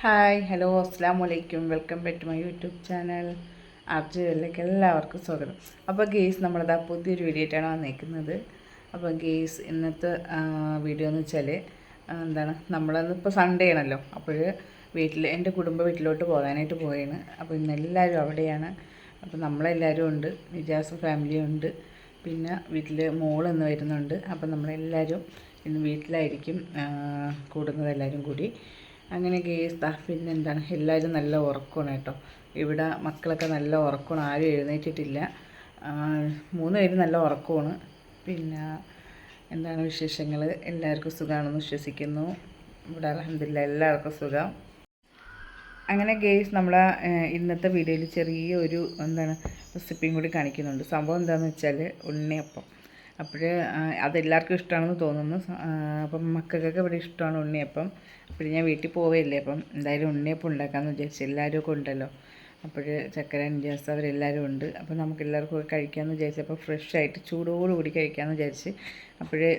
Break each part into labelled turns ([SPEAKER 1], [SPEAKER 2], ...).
[SPEAKER 1] Hi hello അസ്സാം വലൈക്കും welcome back to my YouTube channel ആർജിയിലേക്ക് എല്ലാവർക്കും സ്വാഗതം. അപ്പോൾ ഗെയ്സ് നമ്മളിതാ പുതിയൊരു വീഡിയോ ആയിട്ടാണ് വന്നേക്കുന്നത്. അപ്പോൾ ഗെയ്സ് ഇന്നത്തെ വീഡിയോ എന്ന് വെച്ചാൽ നമ്മളിപ്പോൾ സൺഡേ ആണല്ലോ. അപ്പോൾ എൻ്റെ കുടുംബ വീട്ടിലോട്ട് പോകാനായിട്ട് പോവുകയാണ്. അപ്പോൾ ഇന്നെല്ലാവരും അവിടെയാണ്. അപ്പോൾ നമ്മളെല്ലാവരും ഉണ്ട്, നിജാസും ഫാമിലിയും ഉണ്ട്, പിന്നെ വീട്ടിൽ മോളിന്ന് വരുന്നുണ്ട്. അപ്പോൾ നമ്മളെല്ലാവരും ഇന്ന് വീട്ടിലായിരിക്കും കൂടുന്നത് എല്ലാവരും കൂടി. അങ്ങനെ കേസ് പിന്നെ എല്ലാവരും നല്ല ഉറക്കമാണ് കേട്ടോ. ഇവിടെ മക്കളൊക്കെ നല്ല ഉറക്കമാണ്, ആരും എഴുന്നേറ്റിട്ടില്ല. 3 പേരും നല്ല ഉറക്കമാണ്. പിന്നെ വിശേഷങ്ങൾ, എല്ലാവർക്കും സുഖമാണെന്ന് വിശ്വസിക്കുന്നു. ഇവിടെ അൽഹംദുലില്ലാ എല്ലാവർക്കും സുഖം. അങ്ങനെ ഗെയ്സ് നമ്മളെ ഇന്നത്തെ വീഡിയോയിൽ ചെറിയൊരു റെസിപ്പിയും കൂടി കാണിക്കുന്നുണ്ട്. സംഭവം എന്താണെന്ന് വെച്ചാൽ ഉണ്ണിയപ്പം. അപ്പോൾ അതെല്ലാവർക്കും ഇഷ്ടമാണെന്ന് തോന്നുന്നു. അപ്പം മക്കൾക്കൊക്കെ ഇവിടെ ഇഷ്ടമാണ് ഉണ്ണിയപ്പം. അപ്പോൾ ഞാൻ വീട്ടിൽ പോവുകയല്ലേ, അപ്പം എന്തായാലും ഉണ്ണിയപ്പം ഉണ്ടാക്കാമെന്ന് വിചാരിച്ചു. എല്ലാവരും ഒക്കെ ഉണ്ടല്ലോ. അപ്പോൾ ചക്കര നിജാസ് അവരെല്ലാവരും ഉണ്ട്. അപ്പോൾ നമുക്ക് എല്ലാവർക്കും ഒക്കെ കഴിക്കാമെന്ന് വിചാരിച്ചു. അപ്പോൾ ഫ്രഷായിട്ട് ചൂടോടുകൂടി കഴിക്കാമെന്ന് വിചാരിച്ച്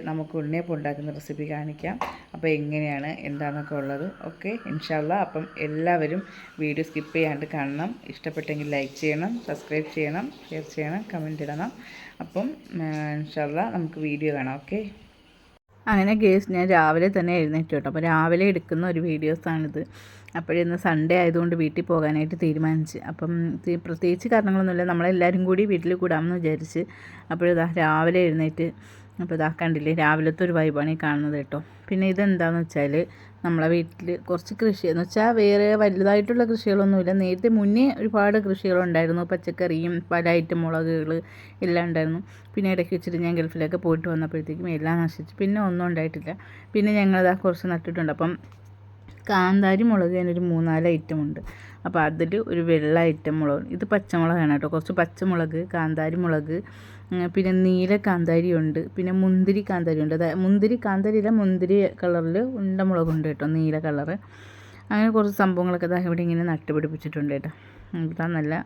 [SPEAKER 1] നമുക്ക് ഉണ്ണിയപ്പം ഉണ്ടാക്കുന്ന റെസിപ്പി കാണിക്കാം. അപ്പോൾ എങ്ങനെയാണ് എന്താണെന്നൊക്കെ ഉള്ളത് ഓക്കെ ഇൻഷാ അല്ലാ. അപ്പം എല്ലാവരും വീഡിയോ സ്കിപ്പ് ചെയ്യാണ്ട് കാണണം. ഇഷ്ടപ്പെട്ടെങ്കിൽ ലൈക്ക് ചെയ്യണം, സബ്സ്ക്രൈബ് ചെയ്യണം, ഷെയർ ചെയ്യണം, കമൻറ്റ് ഇടണം. അപ്പം ഇൻഷാ അല്ലാ നമുക്ക് വീഡിയോ കാണാം ഓക്കെ. അങ്ങനെ ഗേസ് ഞാൻ രാവിലെ തന്നെ എഴുന്നേറ്റ് കേട്ടോ. അപ്പോൾ രാവിലെ എടുക്കുന്ന ഒരു വീഡിയോസാണിത്. അപ്പോഴിന്ന് സൺഡേ ആയതുകൊണ്ട് വീട്ടിൽ പോകാനായിട്ട് തീരുമാനിച്ച്. അപ്പം പ്രത്യേകിച്ച് കാരണങ്ങളൊന്നുമില്ല, നമ്മളെല്ലാവരും കൂടി വീട്ടിൽ കൂടാമെന്ന് വിചാരിച്ച്. അപ്പോഴിതാ രാവിലെ എഴുന്നേറ്റ്, അപ്പോൾ ഇതാ കണ്ടില്ലേ രാവിലത്തെ ഒരു വൈബാണ് ഈ കാണുന്നത് കേട്ടോ. പിന്നെ ഇതെന്താണെന്ന് വെച്ചാൽ നമ്മളെ വീട്ടിൽ കുറച്ച് കൃഷി എന്ന് വെച്ചാൽ വേറെ വലുതായിട്ടുള്ള കൃഷികളൊന്നുമില്ല. നേരത്തെ മുന്നേ ഒരുപാട് കൃഷികളുണ്ടായിരുന്നു, പച്ചക്കറിയും പല ഐറ്റം മുളകുകൾ എല്ലാം ഉണ്ടായിരുന്നു. പിന്നെ ഇടയ്ക്ക് വെച്ചിട്ട് ഞാൻ ഗൾഫിലൊക്കെ പോയിട്ട് വന്നപ്പോഴത്തേക്കും എല്ലാം നശിച്ചു, പിന്നെ ഒന്നും ഉണ്ടായിട്ടില്ല. പിന്നെ ഞങ്ങളതാ കുറച്ച് നട്ടിട്ടുണ്ട്. അപ്പം കാന്താരി മുളക് അതിനൊരു 3-4 ഐറ്റം ഉണ്ട്. അപ്പോൾ അതിൽ ഒരു വെള്ള ഐറ്റം മുളക്, ഇത് പച്ചമുളകാണ് കേട്ടോ. കുറച്ച് പച്ചമുളക്, കാന്താരി മുളക്, പിന്നെ നീല കാന്താരി ഉണ്ട്, പിന്നെ മുന്തിരി കാന്താരി ഉണ്ട്. മുന്തിരി കാന്താരിയില്ല, മുന്തിരി കളറിൽ ഉണ്ടമുളകുണ്ട് കേട്ടോ, നീല കളറ്. അങ്ങനെ കുറച്ച് സംഭവങ്ങളൊക്കെ ഇവിടെ ഇങ്ങനെ നട്ടുപിടിപ്പിച്ചിട്ടുണ്ട് കേട്ടോ. ഇതാ നല്ല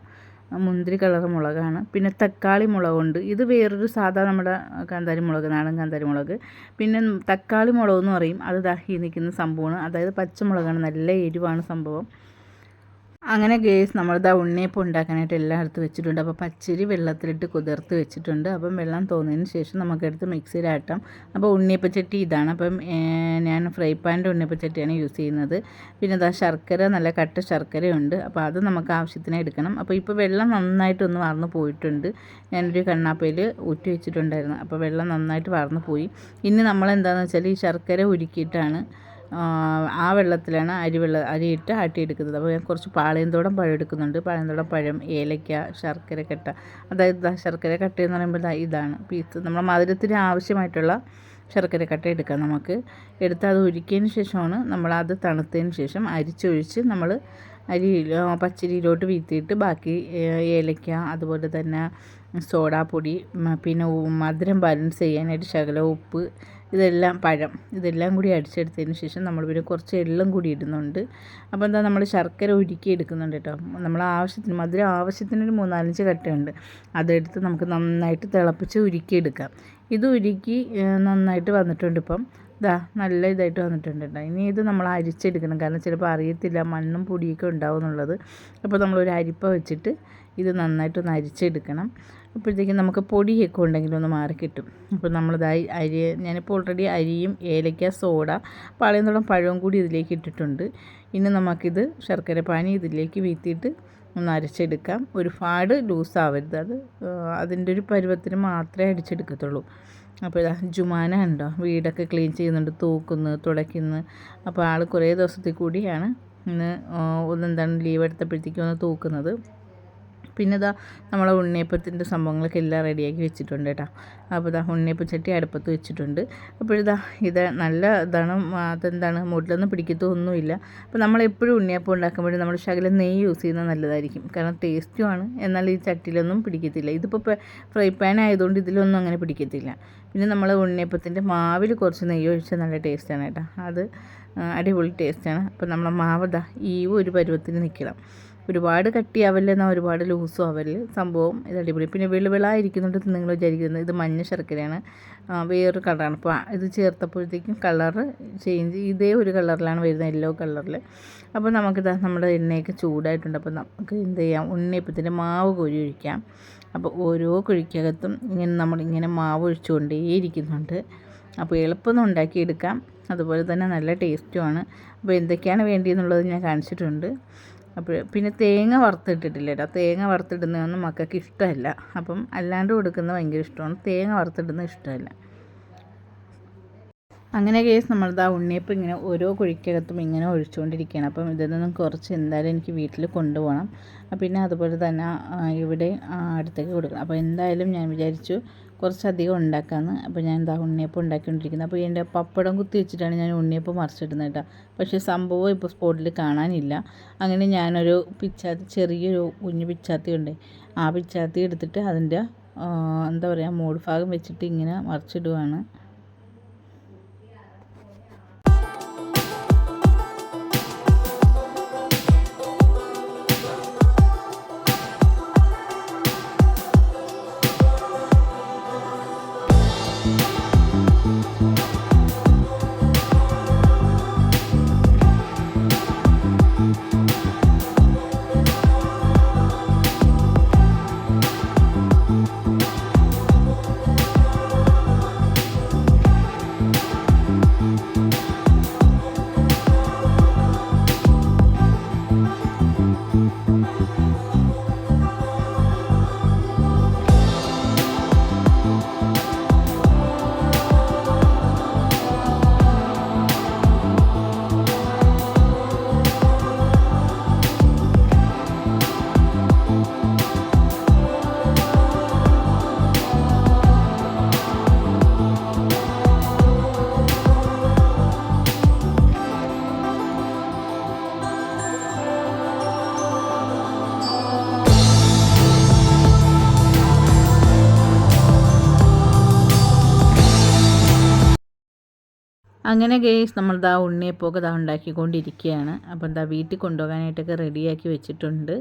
[SPEAKER 1] മുന്തിരി കളർ മുളകാണ്. പിന്നെ തക്കാളി മുളകുണ്ട്. ഇത് വേറൊരു സാധാ നമ്മുടെ കാന്താരി മുളക്, നാടൻ കാന്താരി മുളക്. പിന്നെ തക്കാളി മുളകെന്ന് പറയും, അത് ദാഹി നിൽക്കുന്ന സംഭവമാണ്. അതായത് പച്ചമുളകാണ്, നല്ല എരിവാണ് സംഭവം. അങ്ങനെ ഗേസ് നമ്മളിതാ ഉണ്ണിയപ്പം ഉണ്ടാക്കാനായിട്ട് എല്ലാം എടുത്ത് വെച്ചിട്ടുണ്ട്. അപ്പോൾ പച്ചരി വെള്ളത്തിലിട്ട് കുതിർത്ത് വെച്ചിട്ടുണ്ട്. അപ്പം വെള്ളം തോന്നിയതിന് ശേഷം നമുക്കെടുത്ത് മിക്സിയിലാട്ടാം. അപ്പോൾ ഉണ്ണിയപ്പച്ചട്ടി ഇതാണ്. അപ്പം ഞാൻ ഫ്രൈ പാനിൻ്റെ ഉണ്ണിയപ്പച്ചട്ടിയാണ് യൂസ് ചെയ്യുന്നത്. പിന്നെ ഇതാ ശർക്കര, നല്ല കട്ട ശർക്കരയുണ്ട്. അപ്പോൾ അത് നമുക്ക് ആവശ്യത്തിന് എടുക്കണം. അപ്പോൾ ഇപ്പോൾ വെള്ളം നന്നായിട്ടൊന്ന് വാർന്ന് പോയിട്ടുണ്ട്. ഞാനൊരു കണ്ണാപ്പയിൽ ഊറ്റി വെച്ചിട്ടുണ്ടായിരുന്നു. അപ്പോൾ വെള്ളം നന്നായിട്ട് വാർന്ന് പോയി. ഇനി നമ്മളെന്താണെന്ന് വെച്ചാൽ ഈ ശർക്കര ഉരുക്കിയിട്ടാണ് ആ വെള്ളത്തിലാണ് അരിയിട്ട് ആട്ടിയെടുക്കുന്നത്. അപ്പോൾ ഞാൻ കുറച്ച് പാളയംതോടൻ പഴം എടുക്കുന്നുണ്ട്. പാളയംതോടൻ പഴം, ഏലയ്ക്ക, ശർക്കര കട്ട. അതായത് ശർക്കര കട്ട എന്ന് പറയുമ്പോൾ ഇതാണ് പീസ്. നമ്മുടെ മധുരത്തിന് ആവശ്യമായിട്ടുള്ള ശർക്കര കട്ട എടുക്കാം നമുക്ക്. എടുത്ത് അത് ഉരുക്കിയതിന് ശേഷമാണ് നമ്മളത് തണുത്തതിന് ശേഷം അരിച്ചൊഴിച്ച് നമ്മൾ പച്ചരിയിലോട്ട് വീഴ്ത്തിയിട്ട് ബാക്കി ഏലയ്ക്ക, അതുപോലെ തന്നെ സോഡാപ്പൊടി, പിന്നെ മധുരം ബാലൻസ് ചെയ്യാനായിട്ട് ശകലം ഉപ്പ്, ഇതെല്ലാം കൂടി അടിച്ചെടുത്തതിന് ശേഷം നമ്മൾ പിന്നെ കുറച്ച് എള്ളും കൂടി ഇടുന്നുണ്ട്. അപ്പോൾ നമ്മൾ ശർക്കര ഉരുക്കി എടുക്കുന്നുണ്ട് കേട്ടോ. നമ്മൾ ആവശ്യത്തിന് മധുരം ആവശ്യത്തിനൊരു 3-4 കട്ടയുണ്ട്. അതെടുത്ത് നമുക്ക് നന്നായിട്ട് തിളപ്പിച്ച് ഉരുക്കിയെടുക്കാം. ഇത് ഉരുക്കി നന്നായിട്ട് വന്നിട്ടുണ്ട്. ഇപ്പം നല്ല ഇതായിട്ട് വന്നിട്ടുണ്ട് കേട്ടോ. ഇനി ഇത് നമ്മൾ അരിച്ചെടുക്കണം, കാരണം ചിലപ്പോൾ അറിയത്തില്ല മണ്ണും പൊടിയൊക്കെ ഉണ്ടാവും എന്നുള്ളത്. അപ്പോൾ നമ്മളൊരു അരിപ്പ വെച്ചിട്ട് ഇത് നന്നായിട്ടൊന്ന് അരിച്ചെടുക്കണം. അപ്പോഴത്തേക്കും നമുക്ക് പൊടിയൊക്കെ ഉണ്ടെങ്കിൽ ഒന്ന് മാറി കിട്ടും. അപ്പോൾ നമ്മളിതായി ഞാനിപ്പോൾ ഓൾറെഡി അരിയും ഏലയ്ക്ക, സോഡ, പാളയംതോടൻ പഴവും കൂടി ഇതിലേക്ക് ഇട്ടിട്ടുണ്ട്. ഇനി നമുക്കിത് ശർക്കര പാനി ഇതിലേക്ക് വീഴ്ത്തിയിട്ട് ഒന്ന് അരച്ചെടുക്കാം. ഒരുപാട് ലൂസാവരുത്, അതിൻ്റെ ഒരു പരുവത്തിന് മാത്രമേ അടിച്ചെടുക്കത്തുള്ളൂ. അപ്പോൾ ജുമാന ഉണ്ടോ, വീടൊക്കെ ക്ലീൻ ചെയ്യുന്നുണ്ട്, തൂക്കുന്നു, തുടയ്ക്കുന്നു. അപ്പോൾ ആൾ കുറേ ദിവസത്തിൽ കൂടിയാണ് ഇന്ന് ലീവ് എടുത്തപ്പോഴത്തേക്കും ഒന്ന് തൂക്കുന്നത്. പിന്നെ നമ്മളെ ഉണ്ണിയപ്പത്തിൻ്റെ സംഭവങ്ങളൊക്കെ എല്ലാം റെഡിയാക്കി വെച്ചിട്ടുണ്ട് കേട്ടോ. അപ്പോൾ ഉണ്ണിയപ്പച്ചട്ടി അടുപ്പത്ത് വെച്ചിട്ടുണ്ട്. അപ്പോഴിത് നല്ല ഇതാണ്, മുകളിലൊന്നും പിടിക്കത്തൊന്നുമില്ല. അപ്പോൾ നമ്മളെപ്പോഴും ഉണ്ണിയപ്പം ഉണ്ടാക്കുമ്പോഴും നമ്മൾ ശകലം നെയ്യ് യൂസ് ചെയ്യുന്നത് നല്ലതായിരിക്കും, കാരണം ടേസ്റ്റുമാണ്. എന്നാൽ ഈ ചട്ടിയിലൊന്നും പിടിക്കത്തില്ല. ഇതിപ്പോൾ ഫ്രൈ പാൻ ആയതുകൊണ്ട് ഇതിലൊന്നും അങ്ങനെ പിടിക്കത്തില്ല. പിന്നെ നമ്മൾ ഉണ്ണിയപ്പത്തിൻ്റെ മാവിൽ കുറച്ച് നെയ്യ് ഒഴിച്ചാൽ നല്ല ടേസ്റ്റാണ് കേട്ടോ. അത് അടിപൊളി ടേസ്റ്റാണ്. അപ്പോൾ നമ്മളെ മാവ് ഈ ഒരു പരുവത്തിന് നിൽക്കണം. ഒരുപാട് കട്ടിയാവല്ലേ എന്നാൽ ഒരുപാട് ലൂസും ആവല്ലേ. സംഭവം ഇത് അടിപൊളി. പിന്നെ വെളുവിളായിരിക്കുന്നുണ്ട് നിങ്ങൾ വിചാരിക്കുന്നത് ഇത് മഞ്ഞ ശർക്കരയാണ്, വേറൊരു കളറാണ്. അപ്പോൾ ഇത് ചേർത്തപ്പോഴത്തേക്കും കളറ് ചേഞ്ച്, ഇതേ ഒരു കളറിലാണ് വരുന്നത്, യെല്ലോ കളറിൽ. അപ്പോൾ നമുക്കിതാ നമ്മുടെ എണ്ണയൊക്കെ ചൂടായിട്ടുണ്ട്. അപ്പോൾ നമുക്ക് എന്ത് ചെയ്യാം, ഉണ്ണിയപ്പത്തിൻ്റെ മാവ് കോരി ഒഴിക്കാം. അപ്പോൾ ഓരോ കുഴിക്കകത്തും നമ്മളിങ്ങനെ മാവ് ഒഴിച്ചുകൊണ്ടേയിരിക്കുന്നുണ്ട്. അപ്പോൾ എളുപ്പമൊന്നും ഉണ്ടാക്കിയെടുക്കാം, അതുപോലെ തന്നെ നല്ല ടേസ്റ്റുമാണ്. അപ്പോൾ എന്തൊക്കെയാണ് വേണ്ടിയെന്നുള്ളത് ഞാൻ കാണിച്ചിട്ടുണ്ട്. അപ്പോൾ പിന്നെ തേങ്ങ വറുത്തിട്ടിട്ടില്ല കേട്ടോ. തേങ്ങ വറുത്തിടുന്നതൊന്നും മക്കൾക്ക് ഇഷ്ടമല്ല. അപ്പം അല്ലാണ്ട് കൊടുക്കുന്നത് ഭയങ്കര ഇഷ്ടമാണ്, തേങ്ങ വറുത്തിടുന്നത് ഇഷ്ടമല്ല. അങ്ങനെ കേസ് നമ്മളിതാ ഉണ്ണിയപ്പം ഇങ്ങനെ ഓരോ കുഴിക്കകത്തും ഇങ്ങനെ ഒഴിച്ചുകൊണ്ടിരിക്കുകയാണ്. അപ്പം ഇതിൽ നിന്നും കുറച്ച് എന്തായാലും എനിക്ക് വീട്ടിൽ കൊണ്ടുപോകണം. പിന്നെ അതുപോലെ തന്നെ ഇവിടെ അടുത്തേക്ക് കൊടുക്കണം. അപ്പോൾ എന്തായാലും ഞാൻ വിചാരിച്ചു കുറച്ചധികം ഉണ്ടാക്കാമെന്ന്. അപ്പോൾ ഞാൻ എന്താ ഉണ്ണിയപ്പം ഉണ്ടാക്കിക്കൊണ്ടിരിക്കുന്നത്. അപ്പോൾ എൻ്റെ പപ്പടം കുത്തി വെച്ചിട്ടാണ് ഞാൻ ഉണ്ണിയപ്പം മറിച്ചിടുന്നത് കേട്ടോ. പക്ഷേ സംഭവം ഇപ്പോൾ സ്പോട്ടിൽ കാണാനില്ല. അങ്ങനെ ഞാനൊരു പിച്ചാത്തി, ചെറിയൊരു കുഞ്ഞു പിച്ചാത്തി ഉണ്ട്, ആ പിച്ചാത്തി എടുത്തിട്ട് അതിൻ്റെ എന്താ പറയുക മൂട് ഭാഗം വെച്ചിട്ട് ഇങ്ങനെ മറിച്ചിടുവാണ്. അങ്ങനെ ഗേസ് നമ്മളിതാ ഉണ്ണിയപ്പമൊക്കെ ഇതാ ഉണ്ടാക്കിക്കൊണ്ടിരിക്കുകയാണ്. അപ്പോൾ എന്താ വീട്ടിൽ കൊണ്ടുപോകാനായിട്ടൊക്കെ റെഡിയാക്കി വെച്ചിട്ടുണ്ട്.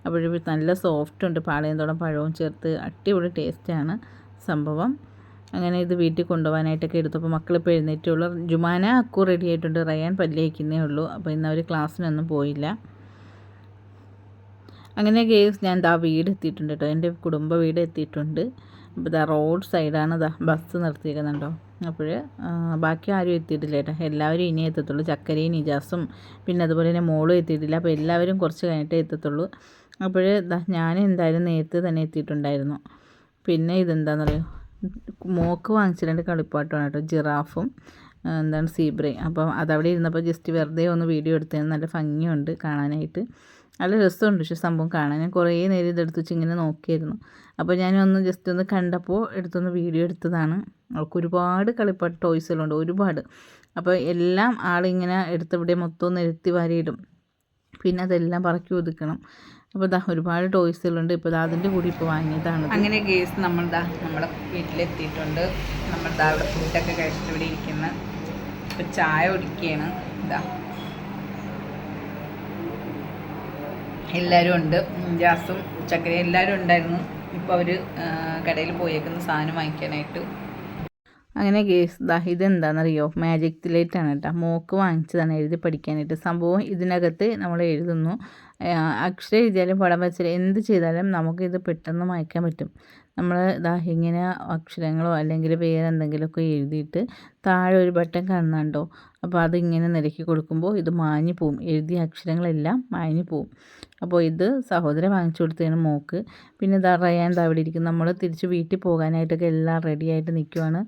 [SPEAKER 1] അപ്പോഴും നല്ല സോഫ്റ്റ് ഉണ്ട്, പാളയന്തോളം പഴവും ചേർത്ത് അടിപൊളി ടേസ്റ്റാണ് സംഭവം. അങ്ങനെ ഇത് വീട്ടിൽ കൊണ്ടുപോകാനായിട്ടൊക്കെ എടുത്തപ്പോൾ മക്കളിപ്പോൾ എഴുന്നേറ്റുള്ളൂ. ജുമാന അക്കു റെഡി ആയിട്ടുണ്ട്, റയാൻ പല്ലേക്കുന്നേ ഉള്ളൂ. അപ്പോൾ ഇന്ന് അവർ ക്ലാസ്സിനൊന്നും പോയില്ല. അങ്ങനെ ഗേസ് ഞാൻ ദാ വീട് എത്തിയിട്ടുണ്ട് കേട്ടോ, എൻ്റെ കുടുംബ വീട് എത്തിയിട്ടുണ്ട്. അപ്പോൾ ഇതാ റോഡ് സൈഡാണ്, ഇതാ ബസ് നിർത്തിയിരിക്കുന്നുണ്ടോ. അപ്പോൾ ബാക്കി ആരും എത്തിയിട്ടില്ല കേട്ടോ, എല്ലാവരും ഇനി എത്തത്തുള്ളൂ. ചക്കരയും നിജാസും പിന്നെ അതുപോലെ തന്നെ മോളും എത്തിയിട്ടില്ല. അപ്പോൾ എല്ലാവരും കുറച്ച് കഴിഞ്ഞിട്ടേ എത്തത്തുള്ളൂ. അപ്പോൾ ഞാൻ എന്തായാലും നേരത്തെ തന്നെ എത്തിയിട്ടുണ്ടായിരുന്നു. പിന്നെ ഇതെന്താണെന്ന് പറയുക, മോക്ക് വാങ്ങിച്ചിട്ടുണ്ട് കളിപ്പാട്ടമാണ് കേട്ടോ, ജിറാഫും എന്താണ് സീബ്രയും. അപ്പം അതവിടെ ഇരുന്നപ്പോൾ ജസ്റ്റ് വെറുതെ ഒന്ന് വീഡിയോ എടുത്തതിന് നല്ല ഭംഗിയുണ്ട് കാണാനായിട്ട്, നല്ല രസമുണ്ട്. പക്ഷേ സംഭവം കാണാൻ ഞാൻ കുറേ നേരം ഇതെടുത്ത് വെച്ച് ഇങ്ങനെ നോക്കിയായിരുന്നു. അപ്പോൾ ഞാനൊന്ന് ജസ്റ്റ് ഒന്ന് കണ്ടപ്പോൾ എടുത്തൊന്ന് വീഡിയോ എടുത്തതാണ്. അവൾക്ക് ഒരുപാട് കളിപ്പാട്ട് ടോയ്സുകളുണ്ട്, ഒരുപാട്. അപ്പോൾ എല്ലാം ആളിങ്ങനെ എടുത്തിവിടെ മൊത്തം നിരത്തി വാരിയിടും, പിന്നെ അതെല്ലാം പറക്കി ഒതുക്കണം. അപ്പോൾ ഇതാ ഒരുപാട് ടോയ്സുകളുണ്ട്. ഇപ്പോൾ അതിൻ്റെ കൂടി ഇപ്പോൾ വാങ്ങിയതാണ്. അങ്ങനെ ഗേസ് നമ്മളിതാ നമ്മുടെ വീട്ടിലെത്തിയിട്ടുണ്ട്. നമ്മളിതാ അവിടെ ഫുഡൊക്കെ കഴിച്ചിട്ട് ഇവിടെ ഇരിക്കുന്ന, ഇപ്പോൾ ചായ കുടിക്കുകയാണ്. ഇതാ എല്ലാവരും ഉണ്ട്, ജാസും ചക്കര എല്ലാവരും ഉണ്ടായിരുന്നു. ഇപ്പോൾ അവർ കടയിൽ പോയേക്കുന്ന സാധനം വാങ്ങിക്കാനായിട്ട്. അങ്ങനെ ഗേസ് ദാ ഇതെന്താണെന്നറിയോ, മാജിക് ലൈറ്റാണ് കേട്ടോ, മോക്ക് വാങ്ങിച്ചതാണ് എഴുതി പഠിക്കാനായിട്ട്. സംഭവം ഇതിനകത്ത് നമ്മൾ എഴുതുന്നു, അക്ഷരം എഴുതിയാലും പടം വെച്ചാലും എന്ത് ചെയ്താലും നമുക്കിത് പെട്ടെന്ന് വായിക്കാൻ പറ്റും. നമ്മൾ ഇതാ ഇങ്ങനെ അക്ഷരങ്ങളോ അല്ലെങ്കിൽ വേറെ എന്തെങ്കിലുമൊക്കെ എഴുതിയിട്ട് താഴെ ഒരു ബട്ടൺ കാണുന്നുണ്ടോ, അപ്പോൾ അതിങ്ങനെ നിരക്കി കൊടുക്കുമ്പോൾ ഇത് മാഞ്ഞു പോവും, എഴുതിയ അക്ഷരങ്ങളെല്ലാം മാഞ്ഞു പോവും. അപ്പോൾ ഇത് സഹോദരൻ വാങ്ങിച്ചു കൊടുത്തതിന് മോക്ക്. പിന്നെ ഇതാ റയാൻ അവിടെ ഇരിക്കും. നമ്മൾ തിരിച്ച് വീട്ടിൽ പോകാനായിട്ടൊക്കെ എല്ലാം റെഡി ആയിട്ട് നിൽക്കുവാണ്.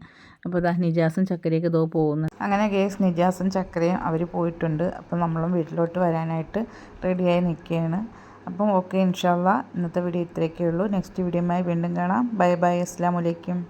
[SPEAKER 1] അപ്പോൾ ഇതാ നിജാസും ചക്കരയൊക്കെ ഇതോ പോകുന്നു. അങ്ങനെ കേസ് നിജാസും ചക്കരയും അവർ പോയിട്ടുണ്ട്. അപ്പോൾ നമ്മളും വീട്ടിലോട്ട് വരാനായിട്ട് റെഡിയായി നിൽക്കുകയാണ്. അപ്പം ഓക്കെ, ഇൻഷാ അള്ളാ ഇന്നത്തെ വീഡിയോ ഇത്രയൊക്കെ ഉള്ളൂ. നെക്സ്റ്റ് വീഡിയോയുമായി വീണ്ടും കാണാം. ബൈ ബൈ, അസ്സലാമു അലൈക്കും.